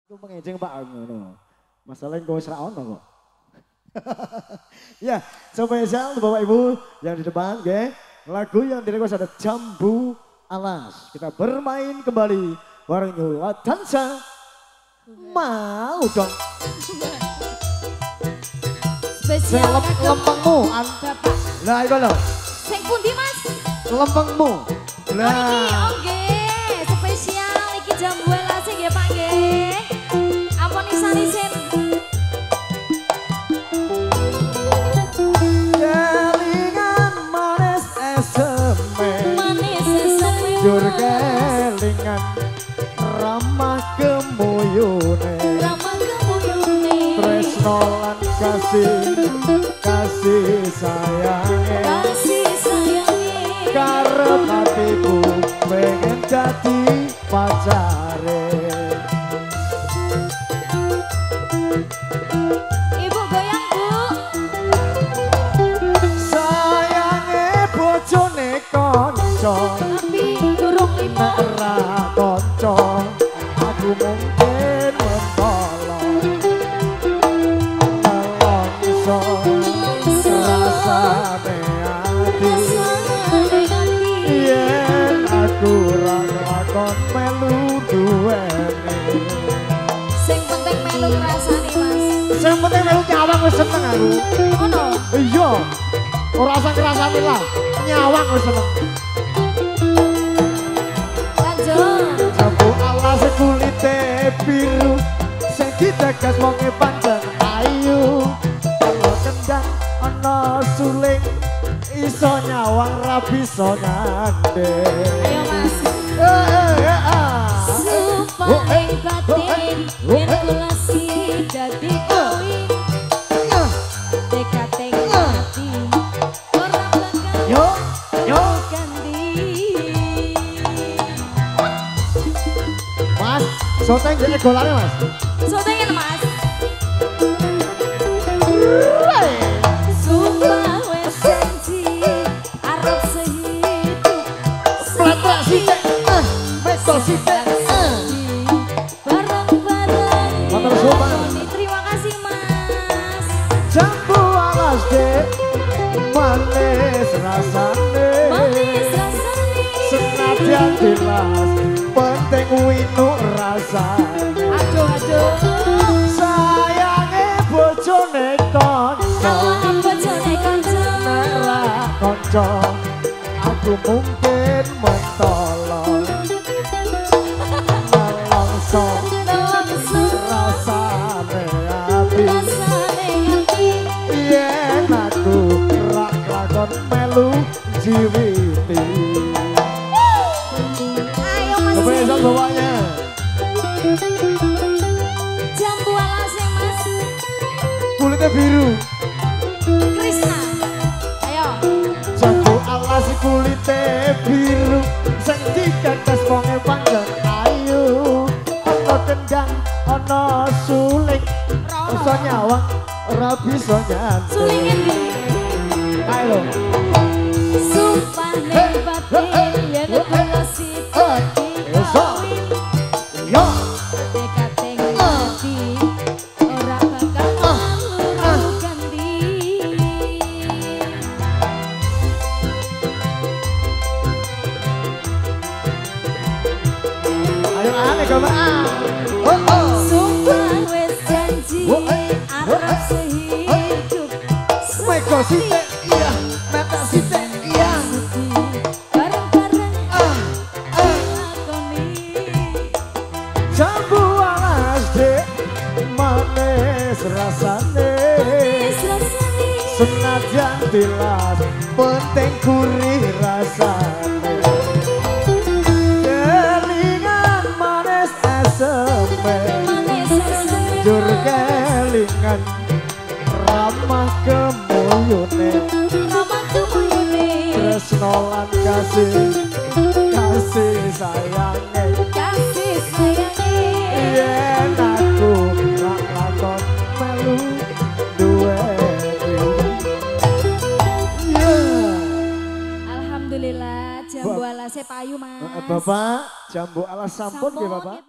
Aku mengejeng Pak ngono. Masalahnya kau wis ra ono kok. Ya, spesial untuk Bapak Ibu yang di depan, nggih. Lagu yang direkomendasi ada Jambu Alas. Kita bermain kembali bareng Yula Dansa. Mau dong. Spesial lempengmu. Bapak. Lah iku lho. Sing pundi Mas? Lempengmu. Lah iki nggih, spesial iki Jambu Alas nggih Pak nggih. Ampun isanisin. Kelingan manis eseme. Manis eseme. Jur kelingan ramah kemuyune. Ramah kemuyune. Tresno lan kasih sayange. Kasih sayange. Karep hatiku pengen jadi pacare. Ibu goyang Bu. Sayange bojone kanca. Tapi durung lima. Ora kanca aku mungkin mentolong. Nelongso rasane ati. Yen aku ra nglakon melu duweni. Sing penting melu ngrasani Mas. Sing penting melu nyawang wis seneng aku. Ono. Iya. Ora usah ngrasani lah. Nyawang wis seneng. Lanjut. Jambu alas kulite biru. Sing didegas wonge pancen ayu. Ana kendang, ana suling. Iso nyawang ra bisa ngandel. Ayo Mas. Sumpah batin yen kula dadi kowe dekat hati ora bakal Yo ganti. Mas, soteng jadi golane Mas. Sotengen Mas. Sumpah wes janji arep sehidup Platak sithik, meto sithik. bareng-bareng. Matur suwun. Terima kasih Mas. Jambu alas dek, manis rasane. Manis rasane. Senadyan dilas, penting winu rasane. Aduh. Sayange bojone kanca. Nama bojone kanca. Ora kanca, aku mungkin mentolong. Nelongso rasane ati. Yen aku rak lakon melu jiwiti. Ayo Mas. Spesial bawahnya. Jambu alas ya Mas. Kulitnya biru. Krisna. Ayo. Jambu alas kulitnya biru. Sing digagas wonge pancen ayu. Ana kendang, ana suling. Bisa nyawang, ora bisa nyantai. Sulingin di. Ayo. Sumpah ning batin yen kula sithik kawin. Yo. Dekat hati ora bakal malu ganti. Ayo ane gambar. Sumpah wes janji arep sehidup Meko sithik iya, mata sithik iya. bareng-bareng lakoni. Jambu alas dek, manis rasane. Manis rasane. Senadyan dilas, penting gurih rasane. Kelingan manis eseme. Manis rasane. Jur kelingan ramah kemuyune. Ramah kemuyune. Tresno lan kasih sayange. Kasih sayange. Yen aku rak lakon melu duweni. Alhamdulillah jambu alasnya payu Mas. Bapak, jambu alas sampun nggih Bapak.